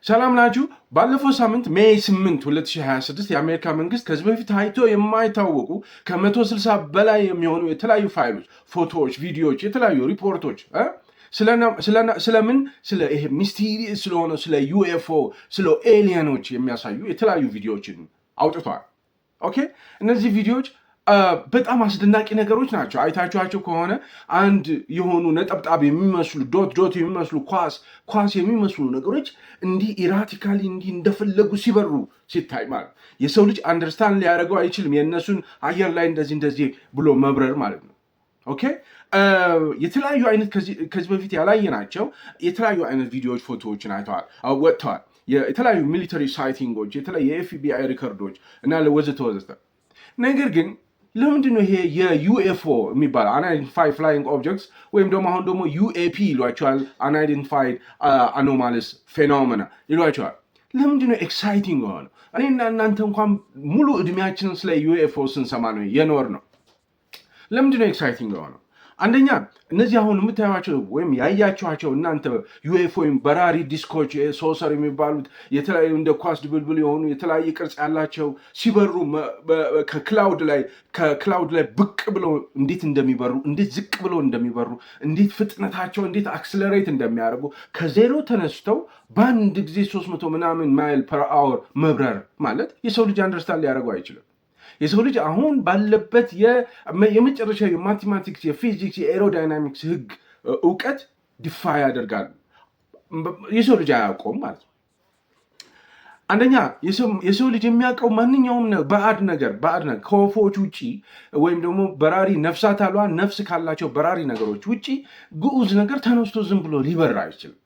ሰላም ናችሁ። ባለፈው ሳምንት ሜይ 8 2026 የአሜሪካ መንግስት ከዚህ በፊት ታይቶ የማይታወቁ ከ160 በላይ የሚሆኑ የተለያዩ ፋይሎች፣ ፎቶዎች፣ ቪዲዮዎች፣ የተለያዩ ሪፖርቶች ስለምን ስለ ይሄ ሚስቲሪየስ ስለሆነ ስለ ዩኤፍኦ ስለ ኤሊየኖች የሚያሳዩ የተለያዩ ቪዲዮዎችን አውጥቷል። ኦኬ እነዚህ ቪዲዮዎች በጣም አስደናቂ ነገሮች ናቸው። አይታችኋቸው ከሆነ አንድ የሆኑ ነጠብጣብ የሚመስሉ ዶት የሚመስሉ ኳስ የሚመስሉ ነገሮች እንዲህ ኢራቲካሊ እንዲህ እንደፈለጉ ሲበሩ ሲታይ ማለት የሰው ልጅ አንደርስታንድ ሊያደርገው አይችልም። የእነሱን አየር ላይ እንደዚህ ብሎ መብረር ማለት ነው። ኦኬ የተለያዩ አይነት ከዚህ በፊት ያላየናቸው የተለያዩ አይነት ቪዲዮዎች፣ ፎቶዎችን ወጥተዋል። የተለያዩ ሚሊተሪ ሳይቲንጎች፣ የተለያዩ የኤፍቢአይ ሪከርዶች እና ወዘተ። ነገር ግን ለምንድነው ይሄ የዩኤፍኦ የሚባለው አንአይደንቲፋይድ ፍላይንግ ኦብጀክትስ ወይም ደግሞ አሁን ደግሞ ዩኤፒ ይሏቸዋል፣ አንአይደንቲፋይድ አኖማሊስ ፌኖሜና ይሏቸዋል። ለምንድነው ኤክሳይቲንግ የሆነው? እኔና እናንተ እንኳን ሙሉ እድሜያችንን ስለ ዩኤፍኦ ስንሰማ ነው የኖር ነው። ለምንድነው ኤክሳይቲንግ የሆነው? አንደኛ እነዚህ አሁን የምታዩቸው ወይም ያያችኋቸው እናንተ ዩኤፍኦ ወይም በራሪ ዲስኮች ሶሰር የሚባሉት የተለያዩ እንደ ኳስ ድብልብል የሆኑ የተለያየ ቅርጽ ያላቸው ሲበሩ ከክላውድ ላይ ብቅ ብለው እንዴት እንደሚበሩ፣ እንዴት ዝቅ ብለው እንደሚበሩ፣ እንዴት ፍጥነታቸው እንዴት አክስለሬት እንደሚያደርጉ ከዜሮ ተነስተው በአንድ ጊዜ 300 ምናምን ማይል ፐር አወር መብረር ማለት የሰው ልጅ አንደርስታንድ ሊያደርገው አይችልም። የሰው ልጅ አሁን ባለበት የመጨረሻ የማቴማቲክስ፣ የፊዚክስ፣ የኤሮዳይናሚክስ ህግ እውቀት ዲፋይ ያደርጋሉ። የሰው ልጅ አያውቀውም ማለት ነው። አንደኛ የሰው ልጅ የሚያውቀው ማንኛውም ባዕድ ነገር ከወፎች ውጪ ወይም ደግሞ በራሪ ነፍሳት አሏ ነፍስ ካላቸው በራሪ ነገሮች ውጪ ግዑዝ ነገር ተነስቶ ዝም ብሎ ሊበራ አይችልም።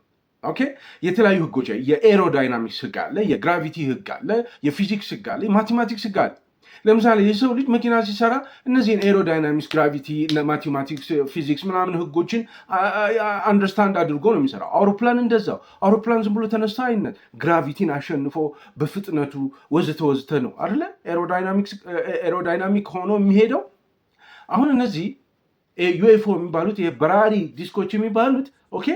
ኦኬ የተለያዩ ህጎች፣ የኤሮዳይናሚክስ ህግ አለ፣ የግራቪቲ ህግ አለ፣ የፊዚክስ ህግ አለ፣ የማቴማቲክስ ህግ አለ። ለምሳሌ የሰው ልጅ መኪና ሲሰራ እነዚህን ኤሮዳይናሚክስ፣ ግራቪቲ፣ ማቴማቲክስ፣ ፊዚክስ ምናምን ህጎችን አንደርስታንድ አድርጎ ነው የሚሰራው። አውሮፕላን እንደዛው። አውሮፕላን ዝም ብሎ ተነስቶ አይነት ግራቪቲን አሸንፎ በፍጥነቱ ወዘተ ነው አይደለ ኤሮዳይናሚክ ሆኖ የሚሄደው። አሁን እነዚህ ዩኤፍኦ የሚባሉት የበራሪ ዲስኮች የሚባሉት ኦኬ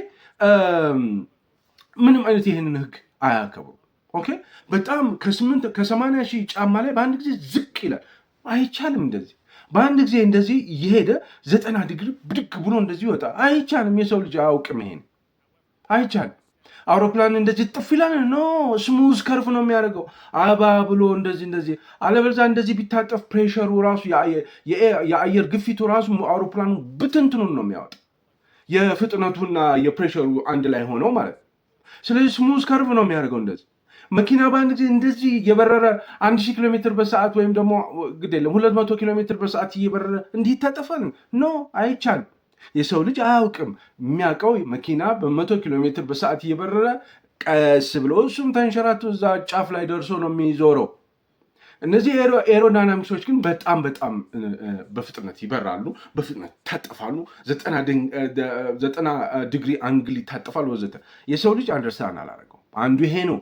ምንም አይነት ይህንን ህግ አያከብሩ። ኦኬ በጣም ከ80 ሺህ ጫማ ላይ በአንድ ጊዜ ዝቅ ይላል። አይቻልም። እንደዚህ በአንድ ጊዜ እንደዚህ እየሄደ 90 ዲግሪ ብድግ ብሎ እንደዚህ ይወጣ አይቻልም። የሰው ልጅ አያውቅም። ይሄን አይቻልም። አውሮፕላን እንደዚህ ጥፍ ይላል። ኖ ስሙዝ ከርፍ ነው የሚያደርገው አባ ብሎ እንደዚህ አለበለዚያ እንደዚህ ቢታጠፍ ፕሬሸሩ ራሱ የአየር ግፊቱ ራሱ አውሮፕላኑ ብትንትኑን ነው የሚያወጣ የፍጥነቱና የፕሬሸሩ አንድ ላይ ሆነው ማለት ነው። ስለዚህ ስሙዝ ከርፍ ነው የሚያደርገው እንደዚህ መኪና በአንድ ጊዜ እንደዚህ እየበረረ 1000 ኪሎ ሜትር በሰዓት ወይም ደግሞ ግድ የለም 200 ኪሎ ሜትር በሰዓት እየበረረ እንዲህ ይታጠፋል? ኖ አይቻልም። የሰው ልጅ አያውቅም። የሚያውቀው መኪና በ100 ኪሎ ሜትር በሰዓት እየበረረ ቀስ ብሎ እሱም ተንሸራቶ እዛ ጫፍ ላይ ደርሶ ነው የሚዞረው። እነዚህ ኤሮዳይናሚክሶች ግን በጣም በፍጥነት ይበራሉ፣ በፍጥነት ይታጠፋሉ፣ 90 ዲግሪ አንግል ይታጠፋል ወዘተ። የሰው ልጅ አንደርስታንድ አላደረገው። አንዱ ይሄ ነው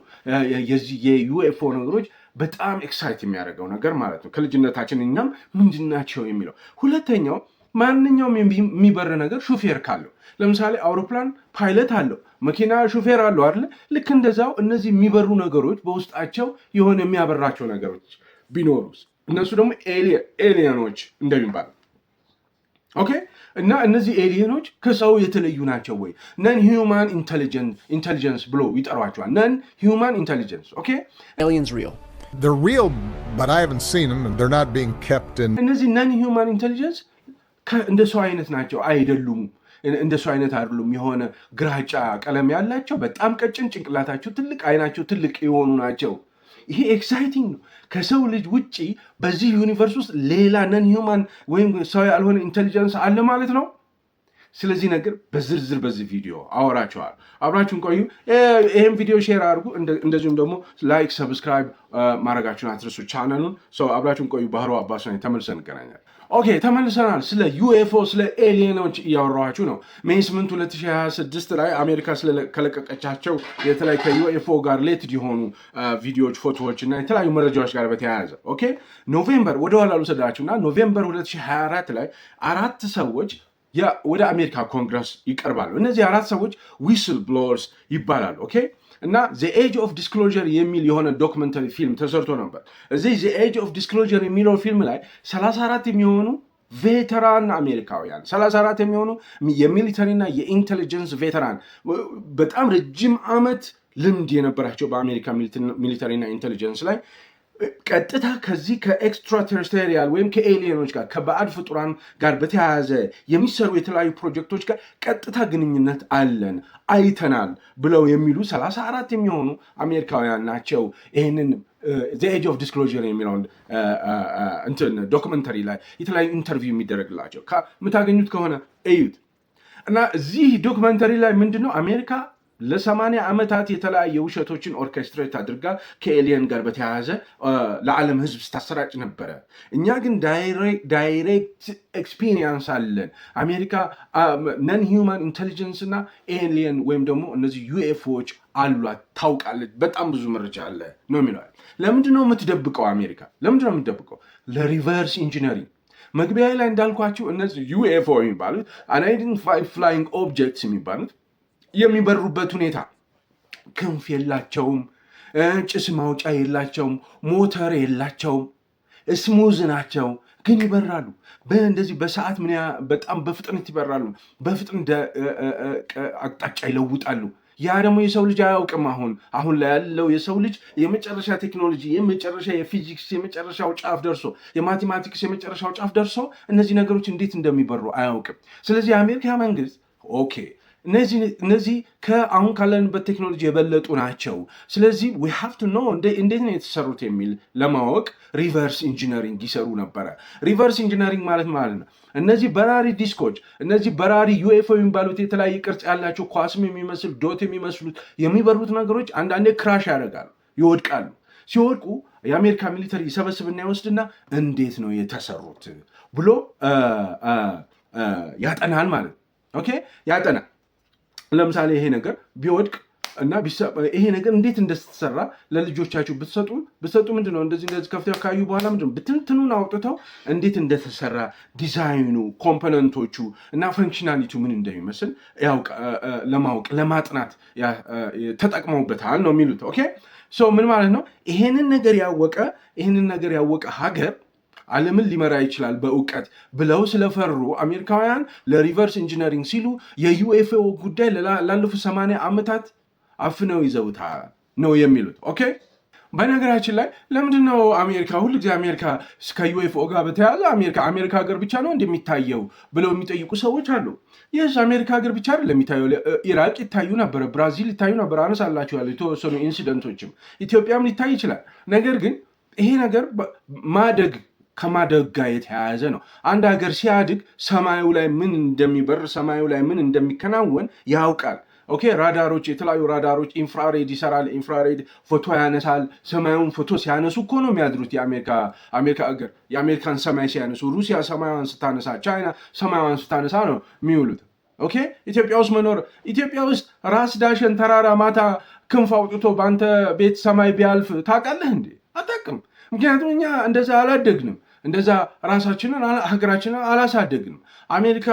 የዚህ የዩኤፍኦ ነገሮች በጣም ኤክሳይት የሚያደርገው ነገር ማለት ነው። ከልጅነታችን እኛም ምንድናቸው የሚለው። ሁለተኛው ማንኛውም የሚበር ነገር ሹፌር ካለው፣ ለምሳሌ አውሮፕላን ፓይለት አለው፣ መኪና ሹፌር አለው አይደለ? ልክ እንደዛው እነዚህ የሚበሩ ነገሮች በውስጣቸው የሆነ የሚያበራቸው ነገሮች ቢኖሩ እነሱ ደግሞ ኤሊየኖች እንደሚባል ኦኬ። እና እነዚህ ኤሊየኖች ከሰው የተለዩ ናቸው ወይ? ነን ሂውማን ኢንቴሊጀንስ ብሎ ይጠሯቸዋል። ነን ሂውማን ኢንቴሊጀንስ ኦኬ። Aliens real. They're real, but I haven't seen them and they're not being kept in. እነዚህ ነን ሂውማን ኢንቴሊጀንስ እንደ ሰው አይነት ናቸው አይደሉም። እንደ ሰው አይነት አይደሉም። የሆነ ግራጫ ቀለም ያላቸው በጣም ቀጭን ጭንቅላታቸው ትልቅ አይናቸው ትልቅ የሆኑ ናቸው። ይሄ ኤክሳይቲንግ ነው። ከሰው ልጅ ውጪ በዚህ ዩኒቨርስ ውስጥ ሌላ ነን ሂውማን ወይም ሰው ያልሆነ ኢንቴሊጀንስ አለ ማለት ነው። ስለዚህ ነገር በዝርዝር በዚህ ቪዲዮ አወራቸዋል። አብራችሁን ቆዩ። ይህም ቪዲዮ ሼር አድርጉ። እንደዚሁም ደግሞ ላይክ፣ ሰብስክራይብ ማድረጋችሁን አትርሱ ቻናሉን። አብራችሁን ቆዩ። ባህሩ አባስ ነኝ። ተመልሰን እንገናኛለን። ኦኬ ተመልሰናል። ስለ ዩኤፍኦ ስለ ኤሊየኖች እያወራኋችሁ ነው። ሜይ 8 2026 ላይ አሜሪካ ከለቀቀቻቸው የተለያዩ ከዩኤፍኦ ጋር ሌትድ የሆኑ ቪዲዮዎች፣ ፎቶዎች እና የተለያዩ መረጃዎች ጋር በተያያዘ ኦኬ ኖቬምበር ወደኋላ ልውሰዳችሁና ኖቬምበር 2024 ላይ 4 ሰዎች ወደ አሜሪካ ኮንግረስ ይቀርባሉ። እነዚህ 4 ሰዎች ዊስል ብሎወርስ ይባላሉ። ኦኬ እና ዘ ኤጅ ኦፍ ዲስክሎዥር የሚል የሆነ ዶክመንተሪ ፊልም ተሰርቶ ነበር። እዚህ ዘ ኤጅ ኦፍ ዲስክሎዥር የሚለው ፊልም ላይ 34 የሚሆኑ ቬተራን አሜሪካውያን 34 የሚሆኑ የሚሊተሪና የኢንቴሊጀንስ ቬተራን በጣም ረጅም ዓመት ልምድ የነበራቸው በአሜሪካ ሚሊተሪና ኢንቴሊጀንስ ላይ ቀጥታ ከዚህ ከኤክስትራቴሪስቴሪያል ወይም ከኤሊየኖች ጋር ከባዕድ ፍጡራን ጋር በተያያዘ የሚሰሩ የተለያዩ ፕሮጀክቶች ጋር ቀጥታ ግንኙነት አለን አይተናል ብለው የሚሉ 34 የሚሆኑ አሜሪካውያን ናቸው። ይህንን ዘ ኤጅ ኦፍ ዲስክሎዥር የሚለውን እንትን ዶክመንተሪ ላይ የተለያዩ ኢንተርቪው የሚደረግላቸው የምታገኙት ከሆነ እዩት። እና እዚህ ዶክመንተሪ ላይ ምንድነው አሜሪካ ለ80 ዓመታት የተለያየ ውሸቶችን ኦርኬስትሬት አድርጋ ከኤሊየን ጋር በተያያዘ ለዓለም ሕዝብ ስታሰራጭ ነበረ። እኛ ግን ዳይሬክት ኤክስፒሪየንስ አለን። አሜሪካ ነን ሂውማን ኢንቴሊጀንስ እና ኤሊየን ወይም ደግሞ እነዚህ ዩኤፍኦዎች አሏት ታውቃለች። በጣም ብዙ መረጃ አለ ነው የሚለው። ለምንድነው የምትደብቀው አሜሪካ? ለምንድነው የምትደብቀው? ለሪቨርስ ኢንጂነሪንግ መግቢያ ላይ እንዳልኳችሁ እነዚህ ዩኤፍኦ የሚባሉት አንአይደንቲፋይድ ፍላይንግ ኦብጀክትስ የሚባሉት የሚበሩበት ሁኔታ ክንፍ የላቸውም፣ ጭስ ማውጫ የላቸውም፣ ሞተር የላቸውም፣ ስሙዝ ናቸው፣ ግን ይበራሉ። እንደዚህ በሰዓት በጣም በፍጥነት ይበራሉ። በፍጥነት አቅጣጫ ይለውጣሉ። ያ ደግሞ የሰው ልጅ አያውቅም። አሁን ላይ ያለው የሰው ልጅ የመጨረሻ ቴክኖሎጂ የመጨረሻ የፊዚክስ የመጨረሻው ጫፍ ደርሶ የማቴማቲክስ የመጨረሻው ጫፍ ደርሶ እነዚህ ነገሮች እንዴት እንደሚበሩ አያውቅም። ስለዚህ የአሜሪካ መንግስት ኦኬ እነዚህ ከአሁን ካለንበት ቴክኖሎጂ የበለጡ ናቸው። ስለዚህ we have to know እንዴት ነው የተሰሩት የሚል ለማወቅ ሪቨርስ ኢንጂነሪንግ ይሰሩ ነበረ። ሪቨርስ ኢንጂነሪንግ ማለት ነው እነዚህ በራሪ ዲስኮች፣ እነዚህ በራሪ ዩኤፍኦ የሚባሉት የተለያየ ቅርጽ ያላቸው ኳስም የሚመስል ዶት የሚመስሉት የሚበሩት ነገሮች አንዳንዴ ክራሽ ያደርጋሉ፣ ይወድቃሉ። ሲወድቁ የአሜሪካ ሚሊተሪ ይሰበስብና ይወስድና እንዴት ነው የተሰሩት ብሎ ያጠናል ማለት ነው። ኦኬ ያጠናል። ለምሳሌ ይሄ ነገር ቢወድቅ እና ይሄ ነገር እንዴት እንደተሰራ ለልጆቻችሁ ብትሰጡ ምንድነው እንደዚህ ከፍተው ካዩ በኋላ ምንድነው ብትንትኑን አውጥተው እንዴት እንደተሰራ ዲዛይኑ፣ ኮምፖነንቶቹ እና ፈንክሽናሊቲው ምን እንደሚመስል ለማወቅ ለማጥናት ተጠቅመውበታል ነው የሚሉት። ኦኬ ሶ ምን ማለት ነው? ይሄንን ነገር ያወቀ ሀገር ዓለምን ሊመራ ይችላል በእውቀት ብለው ስለፈሩ አሜሪካውያን ለሪቨርስ ኢንጂነሪንግ ሲሉ የዩኤፍኦ ጉዳይ ላለፉት 80 ዓመታት አፍነው ይዘውታል ነው የሚሉት። ኦኬ በነገራችን ላይ ለምንድነው አሜሪካ ሁልጊዜ አሜሪካ ከዩኤፍኦ ጋር በተያያዘ አሜሪካ ሀገር ብቻ ነው እንደሚታየው ብለው የሚጠይቁ ሰዎች አሉ። ይህ አሜሪካ ሀገር ብቻ አይደለም የሚታየው። ኢራቅ ይታዩ ነበር፣ ብራዚል ይታዩ ነበር። አነሳላችኋለሁ የተወሰኑ ኢንሲደንቶችም። ኢትዮጵያም ሊታይ ይችላል። ነገር ግን ይሄ ነገር ከማደግ ጋር የተያያዘ ነው። አንድ ሀገር ሲያድግ ሰማዩ ላይ ምን እንደሚበር ሰማዩ ላይ ምን እንደሚከናወን ያውቃል። ኦኬ ራዳሮች፣ የተለያዩ ራዳሮች ኢንፍራሬድ ይሰራል። ኢንፍራሬድ ፎቶ ያነሳል። ሰማዩን ፎቶ ሲያነሱ እኮ ነው የሚያድሩት። የአሜሪካ ሀገር የአሜሪካን ሰማይ ሲያነሱ፣ ሩሲያ ሰማያዋን ስታነሳ፣ ቻይና ሰማያዋን ስታነሳ ነው የሚውሉት። ኦኬ ኢትዮጵያ ውስጥ ራስ ዳሸን ተራራ ማታ ክንፍ አውጥቶ በአንተ ቤት ሰማይ ቢያልፍ ታውቃለህ እንዴ? አታውቅም። ምክንያቱም እኛ እንደዛ አላደግንም፣ እንደዛ ራሳችንን ሀገራችንን አላሳደግንም። አሜሪካ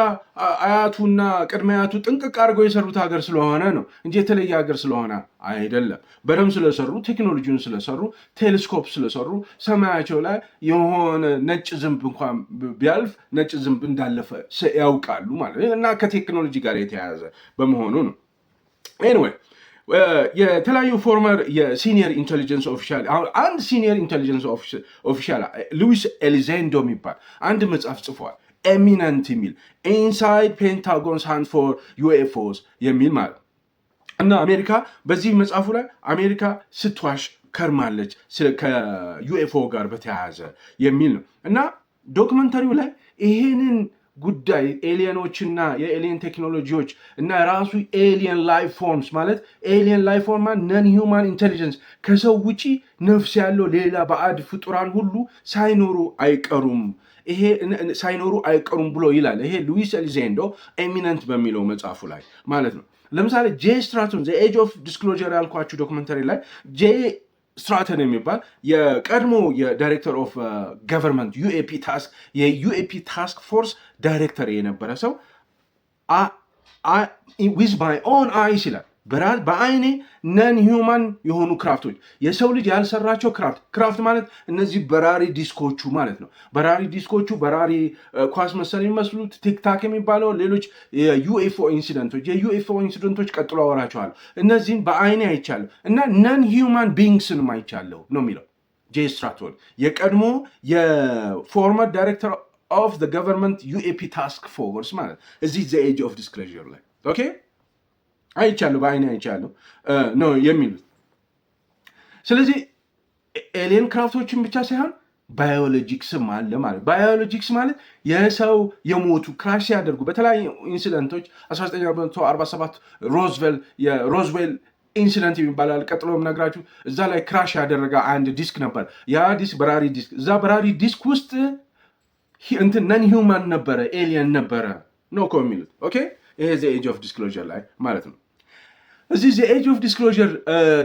አያቱና ቅድመ አያቱ ጥንቅቅ አድርገው የሰሩት ሀገር ስለሆነ ነው እንጂ የተለየ ሀገር ስለሆነ አይደለም። በደንብ ስለሰሩ፣ ቴክኖሎጂውን ስለሰሩ፣ ቴሌስኮፕ ስለሰሩ ሰማያቸው ላይ የሆነ ነጭ ዝንብ እንኳን ቢያልፍ ነጭ ዝንብ እንዳለፈ ያውቃሉ ማለት ነው። እና ከቴክኖሎጂ ጋር የተያያዘ በመሆኑ ነው። ኤኒዌይ የተለያዩ ፎርመር የሲኒየር ኢንቴሊጀንስ ኦፊሻል አንድ ሲኒየር ኢንቴሊጀንስ ኦፊሻል ሉዊስ ኤሊዜንዶ የሚባል አንድ መጽሐፍ ጽፏል። ኤሚነንት የሚል ኢንሳይድ ፔንታጎንስ ሃንት ፎር ዩኤፍኦስ የሚል ማለት እና አሜሪካ በዚህ መጽሐፉ ላይ አሜሪካ ስትዋሽ ከርማለች ከዩኤፍኦ ጋር በተያያዘ የሚል ነው እና ዶክመንተሪው ላይ ይሄንን ጉዳይ ኤሊየኖችና የኤሊየን ቴክኖሎጂዎች እና ራሱ ኤሊየን ላይፍ ፎርምስ ማለት ኤሊየን ላይፍ ፎርም ነን ሂውማን ኢንቴሊጀንስ ከሰው ውጪ ነፍስ ያለው ሌላ ባዕድ ፍጡራን ሁሉ ሳይኖሩ አይቀሩም ብሎ ይላል። ይሄ ሉዊስ ኤሊዜንዶ ኤሚነንት በሚለው መጽሐፉ ላይ ማለት ነው። ለምሳሌ ጄ ስትራቶን ዘ ኤጅ ኦፍ ዲስክሎዥር ያልኳችሁ ዶክመንተሪ ላይ ጄ ስትራተን የሚባል የቀድሞ የዳይሬክተር ኦፍ ገቨርንመንት የዩኤፒ ታስክ ፎርስ ዳይሬክተር የነበረ ሰው ዊዝ ማይ ኦን አይስ ይላል። በአይኔ ነን ሂውማን የሆኑ ክራፍቶች የሰው ልጅ ያልሰራቸው ክራፍት ማለት እነዚህ በራሪ ዲስኮቹ ማለት ነው። በራሪ ዲስኮቹ በራሪ ኳስ መሰል የሚመስሉት ቲክታክ የሚባለው ሌሎች የዩኤፍኦ ኢንሲደንቶች ቀጥሎ አወራቸዋለሁ። እነዚህም በአይኔ አይቻለሁ እና ነን ሂውማን ቢንግስንም አይቻለሁ ነው የሚለው ጄ ስትራትሆል የቀድሞ የፎርመር ዳይሬክተር ኦፍ ዘ ገቨርንመንት ዩኤፒ ታስክ ፎርስ ማለት እዚህ ዘ ኤጅ ኦፍ ዲስክሎዥር ላይ ኦኬ አይቻለሁ በአይኔ አይቻለሁ ነው የሚሉት። ስለዚህ ኤሊየን ክራፍቶችን ብቻ ሳይሆን ባዮሎጂክስም አለ ማለት። ባዮሎጂክስ ማለት የሰው የሞቱ ክራሽ ሲያደርጉ በተለያዩ ኢንሲደንቶች 1947 ሮዝዌል ኢንሲደንት የሚባላል ቀጥሎ የምነግራችሁ እዛ ላይ ክራሽ ያደረገ አንድ ዲስክ ነበር። ያ ዲስክ በራሪ ዲስክ እዛ በራሪ ዲስክ ውስጥ እንትን ነን ሂውማን ነበረ ኤሊየን ነበረ ነው እኮ የሚሉት። ኦኬ ይሄ ዘ ኤጅ ኦፍ ዲስክሎዥር ላይ ማለት ነው። እዚህ ዘ ኤጅ ኦፍ ዲስክሎዥር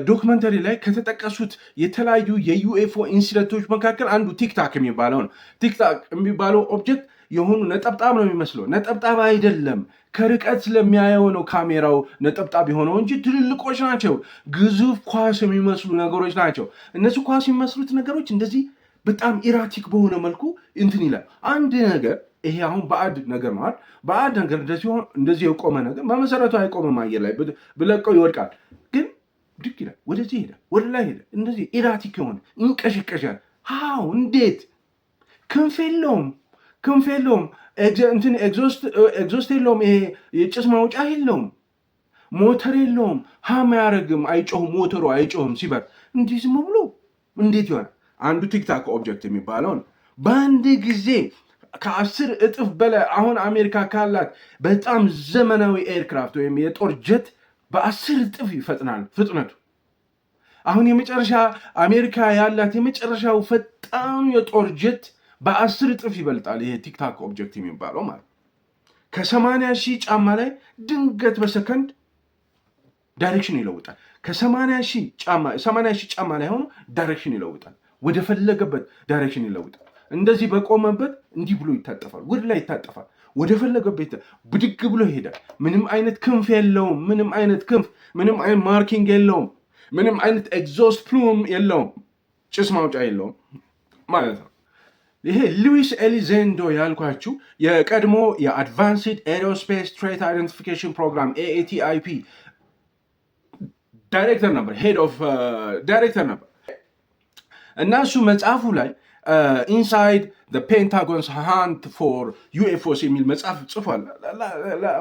ዶክመንተሪ ላይ ከተጠቀሱት የተለያዩ የዩኤፍኦ ኢንሲደንቶች መካከል አንዱ ቲክታክ የሚባለው ነው። ቲክታክ የሚባለው ኦብጀክት የሆኑ ነጠብጣብ ነው የሚመስለው። ነጠብጣብ አይደለም፣ ከርቀት ስለሚያየው ነው ካሜራው ነጠብጣብ የሆነው እንጂ ትልልቆች ናቸው። ግዙፍ ኳስ የሚመስሉ ነገሮች ናቸው። እነዚህ ኳስ የሚመስሉት ነገሮች እንደዚህ በጣም ኢራቲክ በሆነ መልኩ እንትን ይላል። አንድ ነገር ይሄ አሁን ባዕድ ነገር ማለት ባዕድ ነገር እንደዚህ የቆመ ነገር በመሰረቱ አይቆምም። አየር ላይ ብለቀው ይወድቃል። ግን ብድግ ይላል፣ ወደዚህ ሄደ፣ ወደ ላይ ሄደ። እንደዚህ ኢራቲክ የሆነ ይንቀሸቀሻል። ሃው እንዴት? ክንፍ የለውም፣ ኤግዞስት የለውም፣ ይሄ የጭስ ማውጫ የለውም፣ ሞተር የለውም፣ ሃም አያደርግም፣ አይጮህም፣ ሞተሩ አይጮህም ሲበር። እንዲህ ዝም ብሎ እንዴት ይሆናል? አንዱ ቲክታክ ኦብጀክት የሚባለው ነው። በአንድ ጊዜ ከ10 እጥፍ በላይ አሁን አሜሪካ ካላት በጣም ዘመናዊ ኤርክራፍት ወይም የጦር ጀት በ10 እጥፍ ይፈጥናል ፍጥነቱ። አሁን የመጨረሻ አሜሪካ ያላት የመጨረሻው ፈጣን የጦር ጀት በ10 እጥፍ ይበልጣል። ይሄ ቲክታክ ኦብጀክት የሚባለው ማለት ከ80 ሺህ ጫማ ላይ ድንገት በሰከንድ ዳይሬክሽን ይለውጣል። ከ80 ሺህ ጫማ ላይ ሆኖ ዳይሬክሽን ይለውጣል። ወደ ፈለገበት ዳይሬክሽን ይለውጣል። እንደዚህ በቆመበት እንዲህ ብሎ ይታጠፋል፣ ወደ ላይ ይታጠፋል፣ ወደ ፈለገበት ብድግ ብሎ ይሄዳል። ምንም አይነት ክንፍ የለውም፣ ምንም አይነት ማርኪንግ የለውም፣ ምንም አይነት ኤግዞስት ፕሉም የለውም፣ ጭስ ማውጫ የለውም ማለት ነው። ይሄ ሉዊስ ኤሊዜንዶ ያልኳችሁ የቀድሞ የአድቫንስድ ኤሮስፔስ ትሬት አይደንቲፊኬሽን ፕሮግራም AATIP ዳይሬክተር ነበር፣ ሄድ ኦፍ ዳይሬክተር ነበር እና እሱ መጽሐፉ ላይ ኢንሳይድ ፔንታጎንስ ሃንት ፎር ዩኤፍኦስ የሚል መጽሐፍ ጽፏል።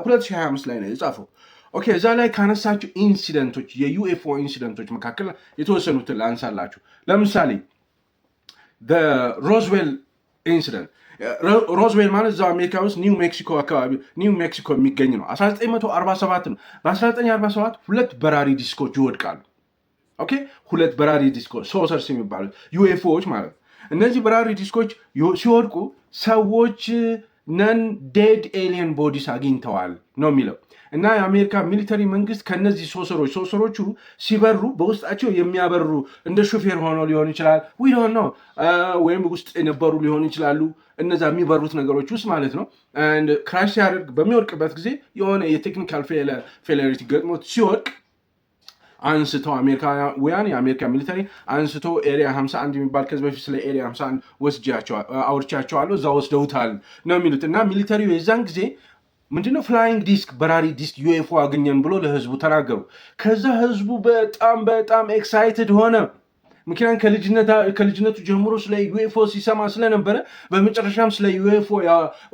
2025 ላይ ነው የጻፈው። ኦኬ እዛ ላይ ካነሳቸው ኢንሲደንቶች የዩኤፍኦ ኢንሲደንቶች መካከል የተወሰኑትን ላንሳላችሁ። ለምሳሌ ሮዝዌል ኢንሲደንት። ሮዝዌል ማለት እዛው አሜሪካ ውስጥ ኒው ሜክሲኮ የሚገኝ ነው። 1947 ነው። በ1947 2 በራሪ ዲስኮች ይወድቃሉ። ኦኬ 2 በራሪ ዲስኮች ሶሰርስ የሚባሉት ዩኤፍኦዎች ማለት ነው። እነዚህ በራሪ ዲስኮች ሲወድቁ ሰዎች ነን ዴድ ኤሊየን ቦዲስ አግኝተዋል ነው የሚለው እና የአሜሪካ ሚሊተሪ መንግስት ከነዚህ ሶሰሮቹ ሲበሩ በውስጣቸው የሚያበሩ እንደ ሾፌር ሆነው ሊሆን ይችላል ወይም ውስጥ የነበሩ ሊሆኑ ይችላሉ። እነዛ የሚበሩት ነገሮች ውስጥ ማለት ነው። ክራሽ ሲያደርግ በሚወድቅበት ጊዜ የሆነ የቴክኒካል ፌለሪቲ ገጥሞት ሲወድቅ አንስተው አሜሪካውያን የአሜሪካ ሚሊተሪ አንስቶ ኤሪያ 51 የሚባል ከዚህ በፊት ስለ ኤሪያ 51 አውርቻቸዋለሁ እዛ ወስደውታል ነው የሚሉት እና ሚሊተሪው የዛን ጊዜ ምንድነው ፍላይንግ ዲስክ በራሪ ዲስክ ዩኤፍኦ አገኘን ብሎ ለህዝቡ ተናገሩ። ከዛ ህዝቡ በጣም ኤክሳይትድ ሆነ። ምክንያቱም ከልጅነቱ ጀምሮ ስለ ዩኤፍኦ ሲሰማ ስለነበረ በመጨረሻም ስለ ዩኤፍኦ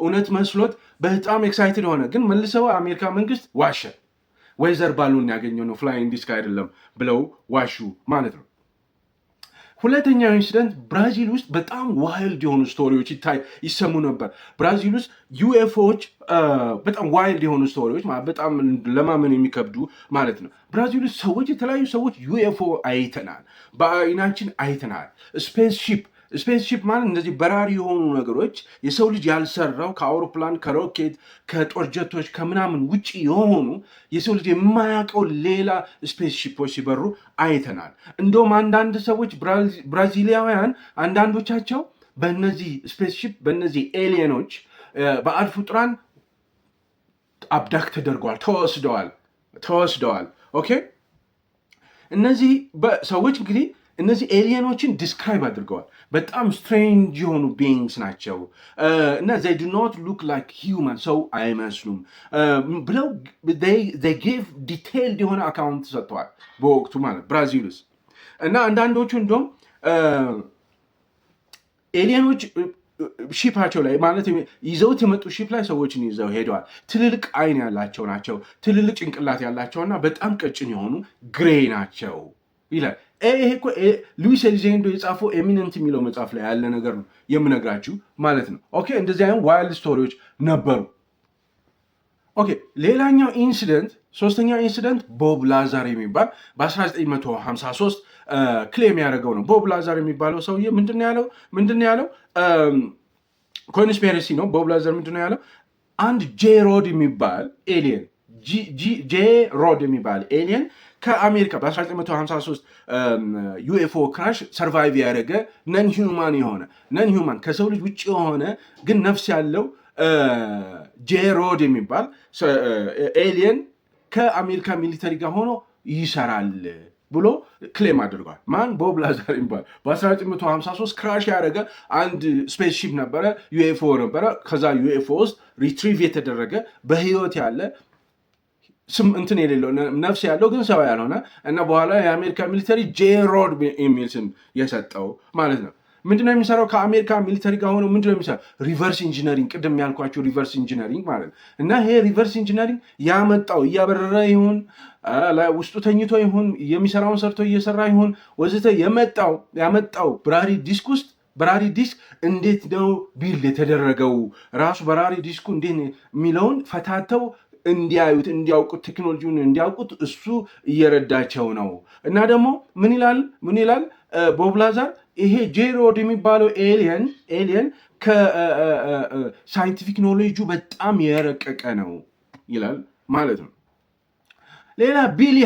እውነት መስሎት በጣም ኤክሳይትድ ሆነ። ግን መልሰው አሜሪካ መንግስት ዋሸ። ወይዘር ባሉን ያገኘው ነው ፍላይንግ ዲስክ አይደለም ብለው ዋሹ ማለት ነው። ሁለተኛው ኢንሲደንት ብራዚል ውስጥ በጣም ዋይልድ የሆኑ ስቶሪዎች ይሰሙ ነበር። ብራዚል ውስጥ ዩኤፍኦዎች በጣም ዋይልድ የሆኑ ስቶሪዎች በጣም ለማመን የሚከብዱ ማለት ነው። ብራዚል ውስጥ የተለያዩ ሰዎች ዩኤፍኦ አይተናል፣ በአይናችን አይተናል። ስፔስሺፕ ማለት እንደዚህ በራሪ የሆኑ ነገሮች የሰው ልጅ ያልሰራው ከአውሮፕላን ከሮኬት ከጦር ጀቶች ከምናምን ውጭ የሆኑ የሰው ልጅ የማያውቀው ሌላ ስፔስሺፖች ሲበሩ አይተናል። እንደውም አንዳንድ ሰዎች ብራዚሊያውያን አንዳንዶቻቸው በእነዚህ ስፔስሺፕ በእነዚህ ኤሊየኖች ባዕድ ፍጡራን አብዳክ ተደርገዋል፣ ተወስደዋል ኦኬ እነዚህ ሰዎች እንግዲህ እነዚህ ኤሊየኖችን ዲስክራይብ አድርገዋል። በጣም ስትሬንጅ የሆኑ ቢንግስ ናቸው እና they do not look like human ሰው አይመስሉም ብለው they gave detailed የሆነ አካውንት ሰጥተዋል በወቅቱ ማለት ብራዚል ውስጥ እና አንዳንዶቹ እንደውም ኤሊየኖች ሺፓቸው ላይ ማለት ይዘውት የመጡ ሺፕ ላይ ሰዎችን ይዘው ሄደዋል። ትልልቅ አይን ያላቸው ናቸው፣ ትልልቅ ጭንቅላት ያላቸውና በጣም ቀጭን የሆኑ ግሬ ናቸው ይላል። ይሄ እኮ ሉዊስ ኤሊዜንዶ የጻፈው ኤሚነንት የሚለው መጽሐፍ ላይ ያለ ነገር ነው የምነግራችሁ ማለት ነው። ኦኬ እንደዚህ አይነት ዋይልድ ስቶሪዎች ነበሩ። ኦኬ ሌላኛው ኢንሲደንት ሶስተኛው ኢንሲደንት ቦብ ላዛር የሚባል በ1953 ክሌም ያደረገው ነው። ቦብ ላዛር የሚባለው ሰውዬ ምንድን ያለው ኮንስፒረሲ ነው። ቦብ ላዛር ምንድን ያለው አንድ ጄ ሮድ የሚባል ኤሊየን ጄ ሮድ የሚባል ኤሊየን ከአሜሪካ በ1953 ዩኤፍኦ ክራሽ ሰርቫይቭ ያደረገ ነን ሂውማን ከሰው ልጅ ውጭ የሆነ ግን ነፍስ ያለው ጄ ሮድ የሚባል ኤሊየን ከአሜሪካ ሚሊተሪ ጋር ሆኖ ይሰራል ብሎ ክሌም አድርጓል። ማን? ቦብ ላዛር የሚባል በ1953 ክራሽ ያደረገ አንድ ስፔስ ሺፕ ነበረ፣ ዩኤፍኦ ነበረ። ከዛ ዩኤፍኦ ውስጥ ሪትሪቭ የተደረገ በህይወት ያለ ስም እንትን የሌለው ነፍስ ያለው ግን ሰው ያልሆነ እና በኋላ የአሜሪካ ሚሊተሪ ጄ ሮድ የሚል ስም የሰጠው ማለት ነው። ምንድነው የሚሰራው? ከአሜሪካ ሚሊተሪ ጋር ሆኖ ምንድነው የሚሰራው? ሪቨርስ ኢንጂነሪንግ፣ ቅድም ያልኳቸው ሪቨርስ ኢንጂነሪንግ ማለት ነው። እና ይሄ ሪቨርስ ኢንጂነሪንግ ያመጣው እያበረረ ይሁን ውስጡ ተኝቶ ይሁን የሚሰራውን ሰርቶ እየሰራ ይሁን ወዘተ ያመጣው በራሪ ዲስክ ውስጥ በራሪ ዲስክ እንዴት ነው ቢልድ የተደረገው ራሱ በራሪ ዲስኩ እንዴት የሚለውን ፈታተው እንዲያውቁት ቴክኖሎጂውን እንዲያውቁት እሱ እየረዳቸው ነው። እና ደግሞ ምን ይላል ቦብ ላዛር ይሄ ጄ ሮድ የሚባለው ኤሊየን ከሳይንቲፊክ ኖሌጁ በጣም የረቀቀ ነው ይላል ማለት ነው። ሌላ ቢሊ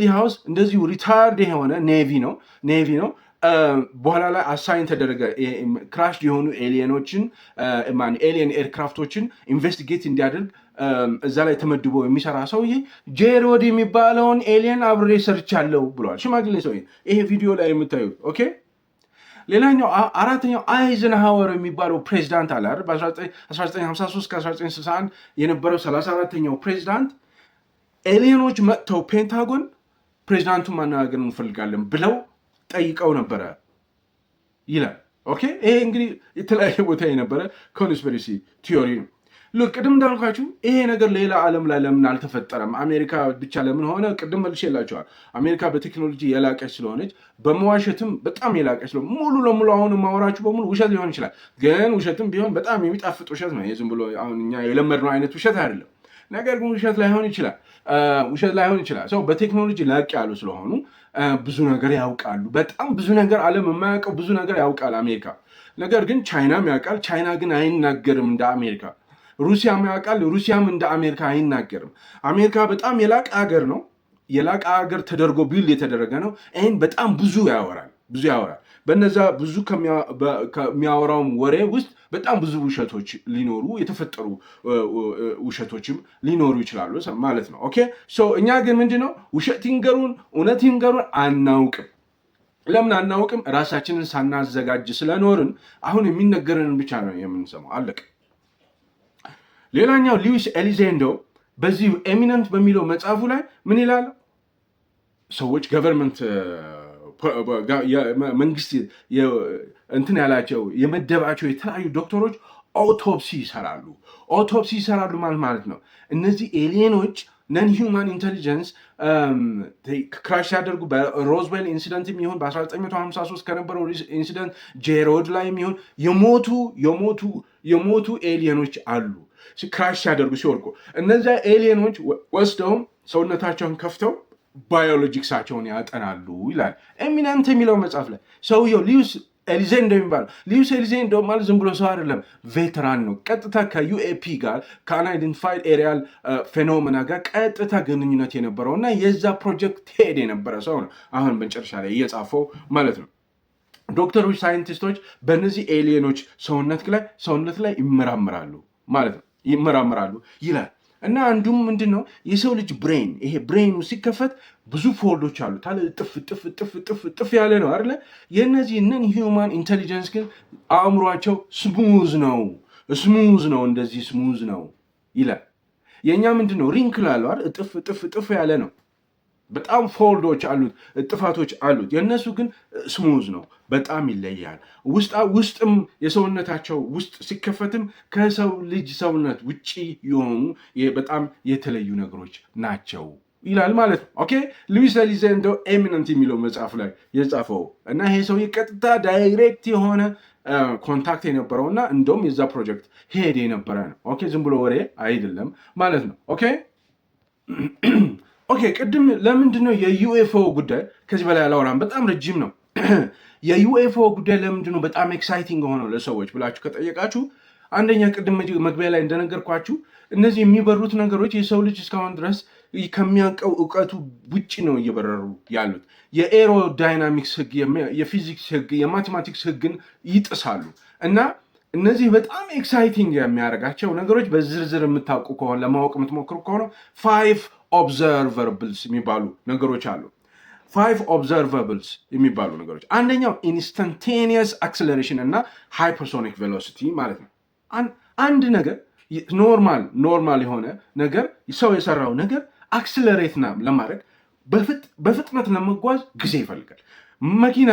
ሃውስ እንደዚሁ ሪታርድ የሆነ ኔቪ ነው። በኋላ ላይ አሳይን ተደረገ ክራሽ የሆኑ ኤሊየን ኤርክራፍቶችን ኢንቨስቲጌት እንዲያደርግ እዛ ላይ ተመድቦ የሚሰራ ሰውዬ ጄ ሮድ የሚባለውን ኤሊየን አብሬ ሰርቻለሁ ብለዋል። ሽማግሌ ሰውዬ ይሄ ቪዲዮ ላይ የምታዩት ኦኬ። ሌላኛው አራተኛው አይዘንሃወር የሚባለው ፕሬዚዳንት አለ አይደል? በ1953 ከ1961 የነበረው 34ኛው ፕሬዚዳንት ኤሊየኖች መጥተው ፔንታጎን ፕሬዚዳንቱን ማነጋገር እንፈልጋለን ብለው ጠይቀው ነበረ ይላል። ኦኬ ይሄ እንግዲህ የተለያየ ቦታ የነበረ ኮንስፒረሲ ቲዮሪ ነው። ቅድም እንዳልኳችሁ ይሄ ነገር ሌላ ዓለም ላይ ለምን አልተፈጠረም? አሜሪካ ብቻ ለምን ሆነ? ቅድም መልሼላችኋል። አሜሪካ በቴክኖሎጂ የላቀች ስለሆነች በመዋሸትም በጣም የላቀች ስለሆነ ሙሉ ለሙሉ አሁን ማወራችሁ በሙሉ ውሸት ሊሆን ይችላል። ግን ውሸትም ቢሆን በጣም የሚጣፍጥ ውሸት ነው። ዝም ብሎ አሁን እኛ የለመድነው አይነት ውሸት አይደለም። ነገር ግን ውሸት ላይሆን ይችላል። ሰው በቴክኖሎጂ ላቅ ያሉ ስለሆኑ ብዙ ነገር ያውቃሉ። በጣም ብዙ ነገር ዓለም የማያውቀው ብዙ ነገር ያውቃል አሜሪካ። ነገር ግን ቻይናም ያውቃል። ቻይና ግን አይናገርም እንደ አሜሪካ። ሩሲያም ያውቃል። ሩሲያም እንደ አሜሪካ አይናገርም። አሜሪካ በጣም የላቀ ሀገር ነው። የላቀ ሀገር ተደርጎ ቢልድ የተደረገ ነው። ይህን በጣም ብዙ ያወራል። በነዛ ብዙ ከሚያወራውም ወሬ ውስጥ በጣም ብዙ ውሸቶች ሊኖሩ የተፈጠሩ ውሸቶችም ሊኖሩ ይችላሉ ማለት ነው። ኦኬ እኛ ግን ምንድነው ውሸት ይንገሩን እውነት ይንገሩን አናውቅም። ለምን አናውቅም? ራሳችንን ሳናዘጋጅ ስለኖርን አሁን የሚነገረንን ብቻ ነው የምንሰማው። አለቀ። ሌላኛው ሉዊስ ኤሊዜንዶ በዚህ ኤሚነንት በሚለው መጽሐፉ ላይ ምን ይላል? ሰዎች ገቨርንመንት መንግስት እንትን ያላቸው የመደባቸው የተለያዩ ዶክተሮች ኦቶፕሲ ይሰራሉ ማለት ነው። እነዚህ ኤሊየኖች ነን ሂውማን ኢንቴሊጀንስ ክራሽ ሲያደርጉ በሮዝዌል ኢንሲደንት የሚሆን በ1953 ከነበረው ኢንሲደንት ጄሮድ ላይ የሚሆን የሞቱ ኤሊየኖች አሉ። ክራሽ ሲያደርጉ ሲወድቁ እነዚያ ኤሊየኖች ወስደውም ሰውነታቸውን ከፍተው ባዮሎጂክሳቸውን ያጠናሉ ይላል ኤሚነንት የሚለው መጽሐፍ ላይ። ሰውየው ሉዊስ ኤሊዜንዶ የሚባለው ሉዊስ ኤሊዜንዶ ማለት ዝም ብሎ ሰው አይደለም፣ ቬተራን ነው። ቀጥታ ከዩኤፒ ጋር ከአንአይደንቲፋይድ ኤሪያል ፌኖሜና ጋር ቀጥታ ግንኙነት የነበረው እና የዛ ፕሮጀክት ሄድ የነበረ ሰው ነው። አሁን መጨረሻ ላይ እየጻፈው ማለት ነው። ዶክተሮች፣ ሳይንቲስቶች በእነዚህ ኤሊየኖች ሰውነት ላይ ይመራምራሉ ማለት ነው ይላል። እና አንዱም ምንድነው የሰው ልጅ ብሬን ይሄ ብሬኑ ሲከፈት ብዙ ፎልዶች አሉ ታለ ጥፍ ያለ ነው አይደለ? የነዚህ ነን ሂውማን ኢንተሊጀንስ ግን አእምሯቸው ስሙዝ ነው እንደዚህ ስሙዝ ነው ይላል። የኛ ምንድነው ሪንክል አለው አይደል? ጥፍ ያለ ነው። በጣም ፎልዶች አሉት፣ ጥፋቶች አሉት። የእነሱ ግን ስሙዝ ነው፣ በጣም ይለያል። ውስጥም የሰውነታቸው ውስጥ ሲከፈትም ከሰው ልጅ ሰውነት ውጪ የሆኑ በጣም የተለዩ ነገሮች ናቸው ይላል ማለት ነው። ኦኬ ሉዊስ ኤሊዛንዶ ኤሚነንት የሚለው መጽሐፍ ላይ የጻፈው እና ይሄ ሰው ቀጥታ ዳይሬክት የሆነ ኮንታክት የነበረው እና እንደውም የዛ ፕሮጀክት ሄድ የነበረ ነው። ኦኬ ዝም ብሎ ወሬ አይደለም ማለት ነው። ኦኬ ቅድም ለምንድነው የዩኤፍኦ ጉዳይ ከዚህ በላይ አላወራም፣ በጣም ረጅም ነው። የዩኤፍኦ ጉዳይ ለምንድነው በጣም ኤክሳይቲንግ ሆነው ለሰዎች ብላችሁ ከጠየቃችሁ፣ አንደኛ ቅድም መግቢያ ላይ እንደነገርኳችሁ እነዚህ የሚበሩት ነገሮች የሰው ልጅ እስካሁን ድረስ ከሚያውቀው እውቀቱ ውጭ ነው እየበረሩ ያሉት። የኤሮዳይናሚክስ ህግ፣ የፊዚክስ ህግ፣ የማቴማቲክስ ህግን ይጥሳሉ እና እነዚህ በጣም ኤክሳይቲንግ የሚያደርጋቸው ነገሮች በዝርዝር የምታውቁ ከሆነ ለማወቅ የምትሞክሩ ከሆነ 5 ኦብዘርቨብልስ የሚባሉ ነገሮች አሉ። 5 ኦብዘርቨብልስ የሚባሉ ነገሮች አንደኛው ኢንስታንቴኒየስ አክሰለሬሽን እና ሃይፐርሶኒክ ቬሎሲቲ ማለት ነው። አንድ ነገር ኖርማል የሆነ ነገር ሰው የሰራው ነገር አክሰለሬት ለማድረግ በፍጥነት ለመጓዝ ጊዜ ይፈልጋል። መኪና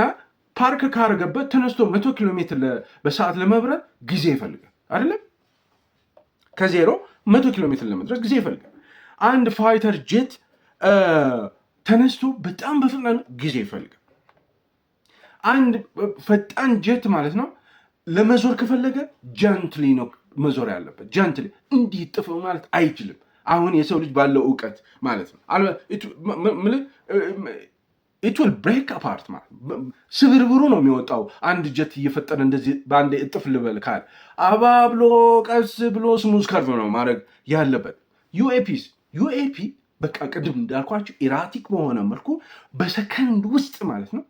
ፓርክ ካረገበት ተነስቶ 100 ኪሎ ሜትር በሰዓት ለመብረር ጊዜ ይፈልጋል አይደለም? ከዜሮ 100 ኪሎ ሜትር ለመድረስ ጊዜ ይፈልጋል። አንድ ፋይተር ጄት ተነስቶ በጣም በፍጥነት ጊዜ ይፈልጋል። አንድ ፈጣን ጄት ማለት ነው ለመዞር ከፈለገ ጀንትሊ ነው መዞር ያለበት። ጀንትሊ እንዲህ ጥፍ ማለት አይችልም። አሁን የሰው ልጅ ባለው እውቀት ማለት ነው it will break apart ማለት ስብርብሩ ነው የሚወጣው። አንድ ጀት እየፈጠረ እንደዚህ በአንድ እጥፍ ልበል ካል አባብሎ ቀስ ብሎ ስሙዝ ከርቭ ነው ማድረግ ያለበት። ዩኤፒ በቃ ቅድም እንዳልኳችሁ ኢራቲክ በሆነ መልኩ በሰከንድ ውስጥ ማለት ነው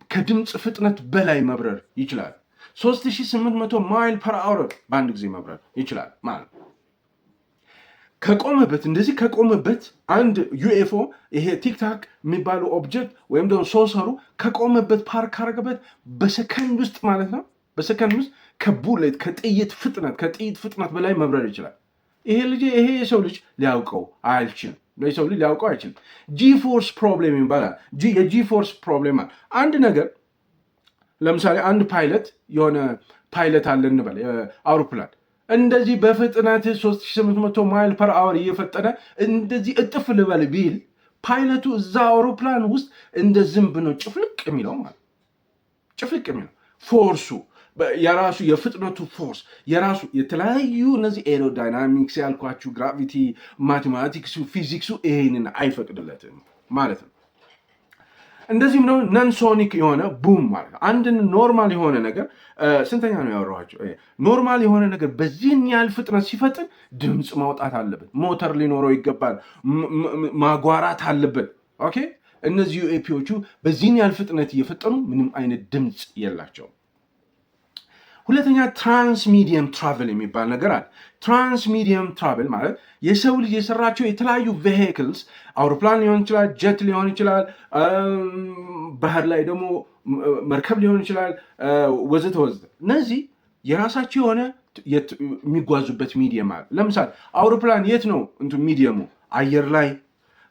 ከድምፅ ፍጥነት በላይ መብረር ይችላል። 3800 ማይል ፐር አወር በአንድ ጊዜ መብረር ይችላል ማለት ነው። ከቆመበት አንድ ዩኤፍኦ ይሄ ቲክታክ የሚባሉ ኦብጀክት ወይም ደግሞ ሶሰሩ ከቆመበት ፓርክ ካረገበት በሰከንድ ውስጥ ማለት ነው በሰከንድ ውስጥ ከቡሌት ከጥይት ፍጥነት በላይ መብረር ይችላል። ይሄ የሰው ልጅ ሊያውቀው አይችልም። ጂፎርስ ፕሮብሌም ይባላል። የጂፎርስ ፕሮብሌም አንድ ነገር ለምሳሌ አንድ የሆነ ፓይለት አለ እንበል አውሮፕላን እንደዚህ በፍጥነት 3800 ማይል ፐር አወር እየፈጠነ እንደዚህ እጥፍ ልበል ቢል ፓይለቱ እዛ አውሮፕላን ውስጥ እንደ ዝንብ ነው ጭፍልቅ የሚለው ፎርሱ የራሱ የፍጥነቱ ፎርስ የራሱ የተለያዩ እነዚህ ኤሮዳይናሚክስ ያልኳችሁ ግራቪቲ፣ ማቴማቲክሱ፣ ፊዚክሱ ይሄንን አይፈቅድለትም ማለት ነው። እንደዚህም ነው ነንሶኒክ የሆነ ቡም ማለት ነው። አንድን ኖርማል የሆነ ነገር ስንተኛ ነው ያወራኋቸው? ኖርማል የሆነ ነገር በዚህን ያህል ፍጥነት ሲፈጥን ድምፅ ማውጣት አለበት፣ ሞተር ሊኖረው ይገባል፣ ማጓራት አለበት። ኦኬ እነዚህ ዩኤፒዎቹ በዚህን ያህል ፍጥነት እየፈጠኑ ምንም አይነት ድምፅ የላቸውም። ሁለተኛ ትራንስሚዲየም ትራቨል የሚባል ነገር አለ። ትራንስሚዲየም ትራቨል ማለት የሰው ልጅ የሰራቸው የተለያዩ ቬሂክልስ አውሮፕላን ሊሆን ይችላል፣ ጀት ሊሆን ይችላል፣ ባህር ላይ ደግሞ መርከብ ሊሆን ይችላል፣ ወዘተ። እነዚህ የራሳቸው የሆነ የሚጓዙበት ሚዲየም አለ። ለምሳሌ አውሮፕላን የት ነው ሚዲየሙ? አየር ላይ።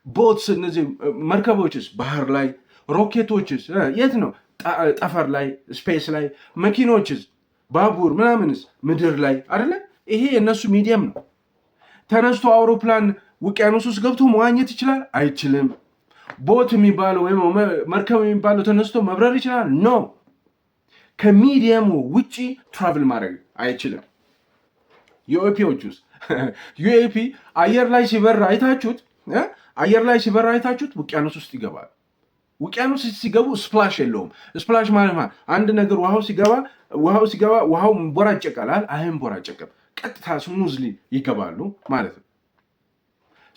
ቦትስ እነዚህ መርከቦችስ ባህር ላይ። ሮኬቶችስ የት ነው? ጠፈር ላይ ስፔስ ላይ። መኪኖችስ ባቡር ምናምንስ ምድር ላይ አይደለ? ይሄ የእነሱ ሚዲየም ነው። ተነስቶ አውሮፕላን ውቅያኖስ ውስጥ ገብቶ መዋኘት ይችላል? አይችልም። ቦት የሚባለው ወይም መርከብ የሚባለው ተነስቶ መብረር ይችላል? ኖ። ከሚዲየሙ ውጪ ትራቭል ማድረግ አይችልም። ዩኤፒዎች ውስጥ ዩኤፒ አየር ላይ ሲበራ አይታችሁት ውቅያኖስ ውስጥ ይገባል። ውቅያኖስ ሲገቡ ስፕላሽ የለውም። ስፕላሽ ማለት አንድ ነገር ውሃው ሲገባ ውሃው ቦራጨቃል አይንቦራጨቅም። ቀጥታ ስሙዝሊ ይገባሉ ማለት ነው።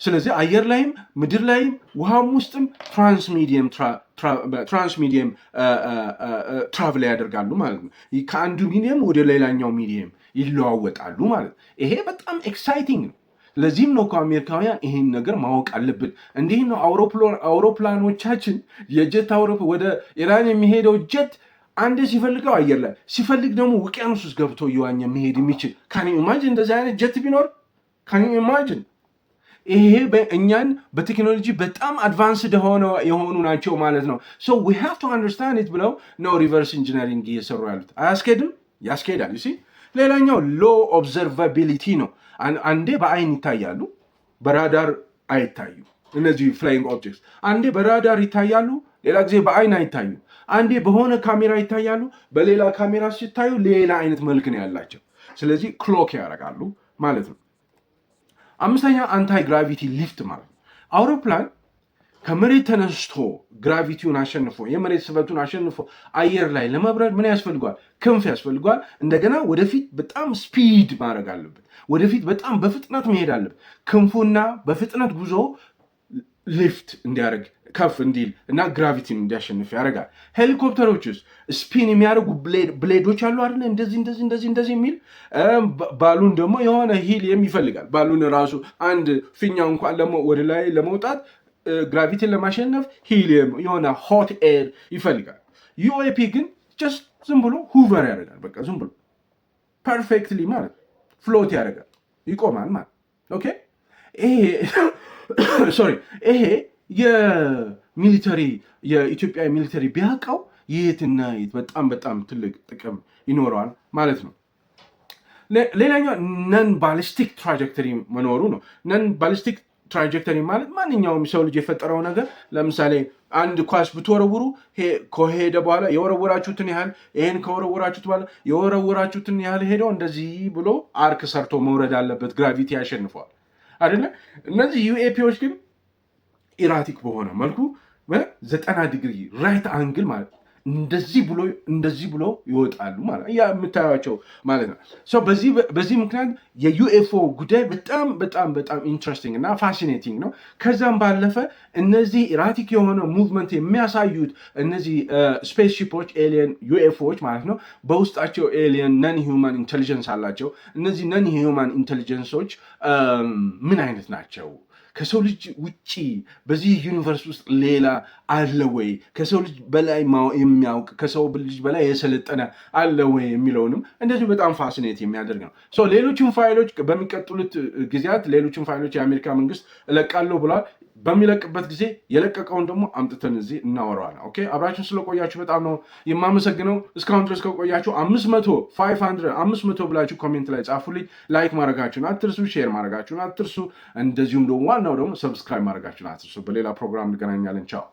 ስለዚህ አየር ላይም ምድር ላይም ውሃም ውስጥም ትራንስሚዲየም ትራቭል ያደርጋሉ ማለት ነው። ከአንዱ ሚዲየም ወደ ሌላኛው ሚዲየም ይለዋወጣሉ ማለት ነው። ይሄ በጣም ኤክሳይቲንግ ነው። ለዚህም ነው አሜሪካውያን ይሄን ነገር ማወቅ አለብን። እንዲህ ነው አውሮፕላኖቻችን የጀት ወደ ኢራን የሚሄደው ጀት አንዴ ሲፈልገው አየር ላይ ሲፈልግ ደግሞ ውቅያኖስ ውስጥ ገብቶ እየዋኘ መሄድ የሚችል ካን ዩ ኢማጂን እንደዚህ አይነት ጀት ቢኖር ካን ዩ ኢማጂን። ይሄ እኛን በቴክኖሎጂ በጣም አድቫንስድ የሆኑ ናቸው ማለት ነው። ሶ ዊ ሃቭ ቱ አንደርስታንድ ኢት ብለው ነው ሪቨርስ ኢንጂነሪንግ እየሰሩ ያሉት። አያስኬድም? ያስኬዳል። ሲ ሌላኛው ሎ ኦብዘርቫቢሊቲ ነው። አንዴ በአይን ይታያሉ፣ በራዳር አይታዩ። እነዚህ ፍላይንግ ኦብጀክትስ አንዴ በራዳር ይታያሉ፣ ሌላ ጊዜ በአይን አይታዩ። አንዴ በሆነ ካሜራ ይታያሉ፣ በሌላ ካሜራ ሲታዩ ሌላ አይነት መልክ ነው ያላቸው። ስለዚህ ክሎክ ያደርጋሉ ማለት ነው። አምስተኛ አንታይ ግራቪቲ ሊፍት ማለት ነው። አውሮፕላን ከመሬት ተነስቶ ግራቪቲውን አሸንፎ የመሬት ስበቱን አሸንፎ አየር ላይ ለመብረር ምን ያስፈልጓል? ክንፍ ያስፈልጓል። እንደገና ወደፊት በጣም ስፒድ ማድረግ አለበት። ወደፊት በጣም በፍጥነት መሄድ አለበት። ክንፉና በፍጥነት ጉዞ ሊፍት እንዲያደርግ ከፍ እንዲል እና ግራቪቲን እንዲያሸንፍ ያደርጋል። ሄሊኮፕተሮችስ ስፒን የሚያደርጉ ብሌዶች አሉ አይደለ? እንደዚህ የሚል ባሉን ደግሞ የሆነ ሂሊየም ይፈልጋል። ባሉን ራሱ አንድ ፊኛ እንኳን ወደ ላይ ለመውጣት ግራቪቲን ለማሸነፍ ሂሊየም የሆነ ሆት ኤር ይፈልጋል። ዩኤፒ ግን ጀስት ዝም ብሎ ሁቨር ያደርጋል። በቃ ዝም ብሎ ፐርፌክትሊ ማለት ፍሎት ያደርጋል፣ ይቆማል ማለት ኦኬ። ይሄ የሚሊተሪ የኢትዮጵያ ሚሊተሪ ቢያውቀው የትና በጣም ትልቅ ጥቅም ይኖረዋል ማለት ነው። ሌላኛው ነን ባሊስቲክ ትራጀክተሪ መኖሩ ነው። ነን ባሊስቲክ ትራጀክተሪ ማለት ማንኛውም ሰው ልጅ የፈጠረው ነገር፣ ለምሳሌ አንድ ኳስ ብትወረውሩ ከሄደ በኋላ የወረወራችሁትን ያህል ይሄን ከወረወራችሁት በኋላ የወረወራችሁትን ያህል ሄደው እንደዚህ ብሎ አርክ ሰርቶ መውረድ አለበት። ግራቪቲ ያሸንፈዋል አይደለ? እነዚህ ዩኤፒዎች ግን ኢራቲክ በሆነ መልኩ 90 ዲግሪ ራይት አንግል ማለት እንደዚህ ብሎ ይወጣሉ ማለት የምታዩቸው ማለት ነው። በዚህ ምክንያት የዩኤፍኦ ጉዳይ በጣም ኢንትረስቲንግ እና ፋሲኔቲንግ ነው። ከዛም ባለፈ እነዚህ ኢራቲክ የሆነ ሙቭመንት የሚያሳዩት እነዚህ ስፔስ ሺፖች ኤሊየን ዩኤፍኦዎች ማለት ነው በውስጣቸው ኤሊየን ነን ሂውማን ኢንቴሊጀንስ አላቸው። እነዚህ ነን ሂውማን ኢንቴሊጀንሶች ምን አይነት ናቸው? ከሰው ልጅ ውጪ በዚህ ዩኒቨርስ ውስጥ ሌላ አለ ወይ? ከሰው ልጅ በላይ የሚያውቅ ከሰው ልጅ በላይ የሰለጠነ አለ ወይ የሚለውንም እንደዚሁ በጣም ፋሲኔት የሚያደርግ ነው። ሌሎችን ፋይሎች በሚቀጥሉት ጊዜያት ሌሎችን ፋይሎች የአሜሪካ መንግስት እለቃለሁ ብሏል። በሚለቅበት ጊዜ የለቀቀውን ደግሞ አምጥተን እዚህ እናወራዋለን። ኦኬ፣ አብራችሁን ስለቆያችሁ በጣም ነው የማመሰግነው። እስካሁን ድረስ ከቆያችሁ 500 ብላችሁ ኮሜንት ላይ ጻፉልኝ። ላይክ ማድረጋችሁን አትርሱ፣ ሼር ማድረጋችሁን አትርሱ። እንደዚሁም ደግሞ ዋናው ደግሞ ሰብስክራይብ ማድረጋችሁን አትርሱ። በሌላ ፕሮግራም እንገናኛለን። ቻው።